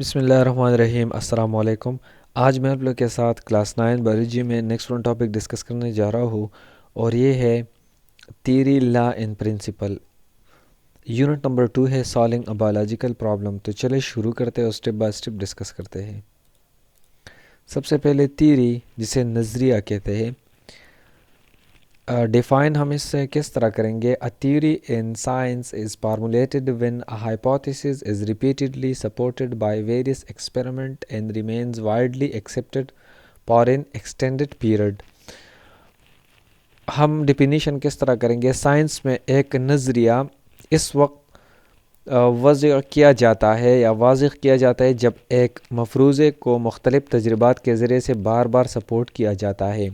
بسم اللہ الرحمن الرحیم۔ السلام علیکم۔ آج میں آپ لوگ کے ساتھ کلاس 9 بایولوجی میں نیکسٹ ون ٹاپک ڈسکس کرنے جا رہا ہوں، اور یہ ہے theory law in principle. Unit number 2 ہے سالونگ اے بایولوجیکل پرابلم۔ تو چلے شروع کرتے ہیں اور اسٹیپ بائی اسٹیپ ڈسکس کرتے ہیں۔ سب سے پہلے تھیوری، جسے نظریہ کہتے ہیں، ڈیفائن ہم اس سے کس طرح کریں گے؟ A theory in science is formulated when a hypothesis is repeatedly supported by various experiments and remains widely accepted for an extended period۔ ہم ڈیفینیشن کس طرح کریں گے؟ سائنس میں ایک نظریہ اس وقت وضع کیا جاتا ہے یا واضح کیا جاتا ہے جب ایک مفروضے کو مختلف تجربات کے ذریعے سے بار بار سپورٹ کیا جاتا ہے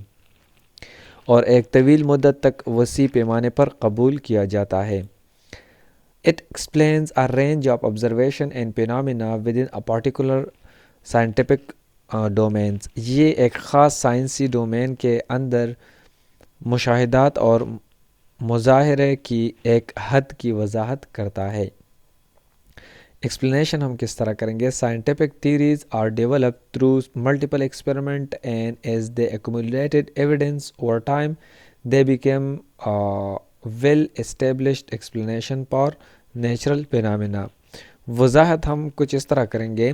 اور ایک طویل مدت تک وسیع پیمانے پر قبول کیا جاتا ہے۔ It explains a range of observation and phenomena within a particular scientific domains۔ یہ ایک خاص سائنسی ڈومین کے اندر مشاہدات اور مظاہرے کی ایک حد کی وضاحت کرتا ہے۔ ایکسپلینیشن ہم کس طرح کریں گے؟ Scientific theories are developed through multiple experiments, and as they accumulated evidence over time, they became a well-established explanation for natural phenomena۔ وضاحت ہم کچھ اس طرح کریں گے،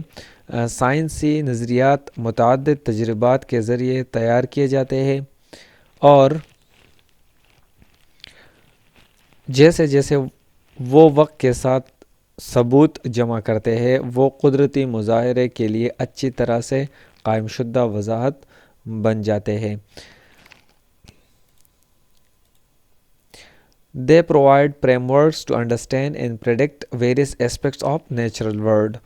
سائنسی نظریات متعدد تجربات کے ذریعے تیار کیے جاتے ہیں، اور جیسے جیسے وہ وقت کے ساتھ ثبوت جمع کرتے ہیں، وہ قدرتی مظاہرے کے لیے اچھی طرح سے قائم شدہ وضاحت بن جاتے ہیں۔ They provide frameworks to understand and predict various aspects of natural world۔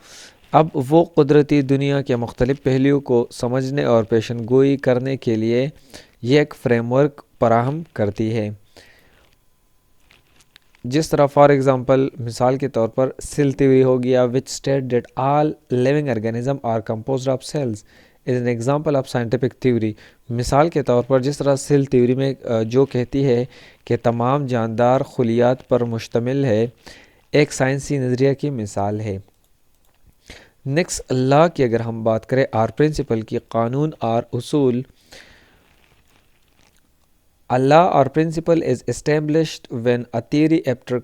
اب وہ قدرتی دنیا کے مختلف پہلوؤں کو سمجھنے اور پیشن گوئی کرنے کے لیے یہ ایک فریم ورک فراہم کرتی ہے۔ جس طرح فار ایگزامپل، مثال کے طور پر سیل تھیوری ہو گیا، which state that all living organisms are composed of cells is an example of scientific theory۔ مثال کے طور پر جس طرح سیل تھیوری میں جو کہتی ہے کہ تمام جاندار خلیات پر مشتمل ہے، ایک سائنسی نظریہ کی مثال ہے۔ نیکسٹ، لا کی اگر ہم بات کریں، آر پرنسپل کی، قانون اور اصول۔ A law or principle is established when a theory, after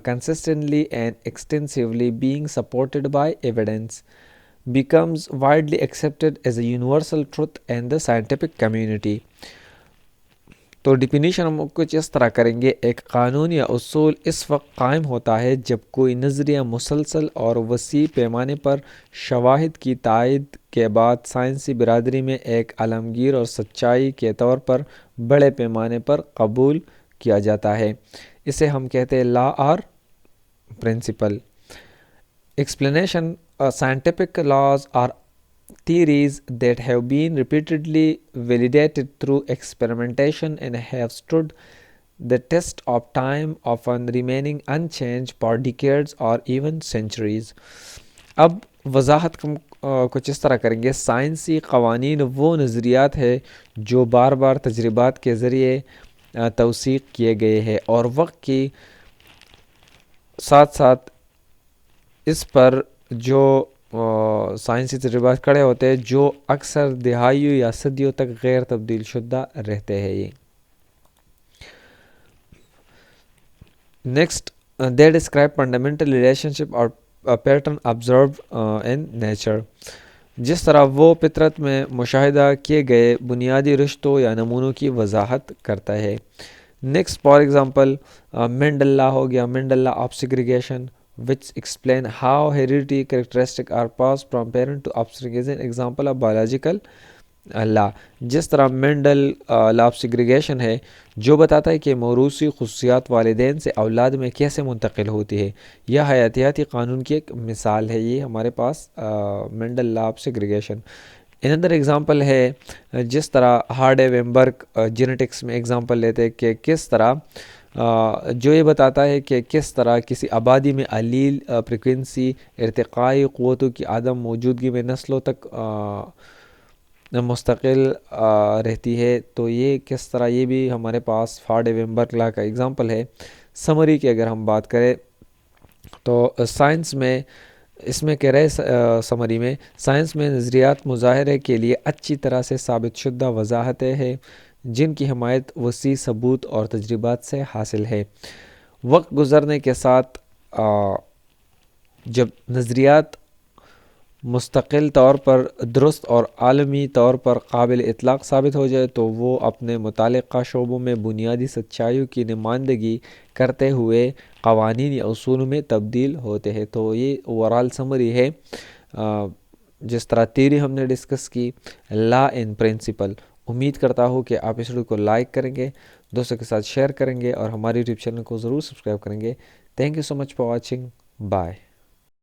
consistently and extensively being supported by evidence, becomes widely accepted as a universal truth in the scientific community۔ تو ڈیفینیشن ہم کچھ اس طرح کریں گے، ایک قانون یا اصول اس وقت قائم ہوتا ہے جب کوئی نظریہ مسلسل اور وسیع پیمانے پر شواہد کی تائید کے بعد سائنسی برادری میں ایک عالمگیر اور سچائی کے طور پر بڑے پیمانے پر قبول کیا جاتا ہے۔ اسے ہم کہتے ہیں لا اور principle. Explanation, scientific laws are theories that have been repeatedly validated through experimentation and have stood the test of time, often remaining unchanged for decades or even centuries۔ اب وضاحت ہم کچھ اس طرح کریں گے، سائنسی قوانین وہ نظریات ہے جو بار بار تجربات کے ذریعے توثیق کیے گئے ہیں اور وقت کی ساتھ ساتھ اس پر جو سائنسی تجربات کھڑے ہوتے ہیں، جو اکثر دہائیوں یا صدیوں تک غیر تبدیل شدہ رہتے ہیں۔ یہ next, they describe fundamental relationship or pattern observed in nature۔ جس طرح وہ فطرت میں مشاہدہ کیے گئے بنیادی رشتوں یا نمونوں کی وضاحت کرتا ہے۔ نیکسٹ، فار ایگزامپل مینڈل لا ہو گیا، Mendel law of segregation which explain how hereditary characteristics are passed from parent to offspring is an example of biological law۔ جس طرح مینڈل لا آف سیگریگیشن ہے جو بتاتا ہے کہ موروثی خصوصیات والدین سے اولاد میں کیسے منتقل ہوتی ہے، یہ حیاتیاتی قانون کی ایک مثال ہے۔ یہ ہمارے پاس مینڈل لا آف سیگریگیشن۔ اندر ایگزامپل ہے جس طرح ہارڈے ویمبرگ جینیٹکس میں ایگزامپل لیتے ہیں کہ کس طرح جو یہ بتاتا ہے کہ کس طرح کسی آبادی میں الیل فریکوینسی ارتقائی قوتوں کی عدم موجودگی میں نسلوں تک مستقل رہتی ہے۔ تو یہ کس طرح، یہ بھی ہمارے پاس ہارڈے ویمبرگ لا کا ایگزامپل ہے۔ سمری کی اگر ہم بات کریں تو سائنس میں اس میں کہہ رہے سمری میں سائنس میں نظریات مظاہرے کے لیے اچھی طرح سے ثابت شدہ وضاحتیں ہیں جن کی حمایت وسیع ثبوت اور تجربات سے حاصل ہے۔ وقت گزرنے کے ساتھ جب نظریات مستقل طور پر درست اور عالمی طور پر قابل اطلاق ثابت ہو جائے تو وہ اپنے متعلقہ شعبوں میں بنیادی سچائیوں کی نمائندگی کرتے ہوئے قوانین یا اصول میں تبدیل ہوتے ہیں۔ تو یہ اوورال سمری ہے جس طرح تھیوری ہم نے ڈسکس کی، لا اینڈ پرنسپل۔ امید کرتا ہوں کہ آپ اس ویڈیو کو لائک کریں گے، دوستوں کے ساتھ شیئر کریں گے اور ہماری یوٹیوب چینل کو ضرور سبسکرائب کریں گے۔ Thank you so much for watching, bye.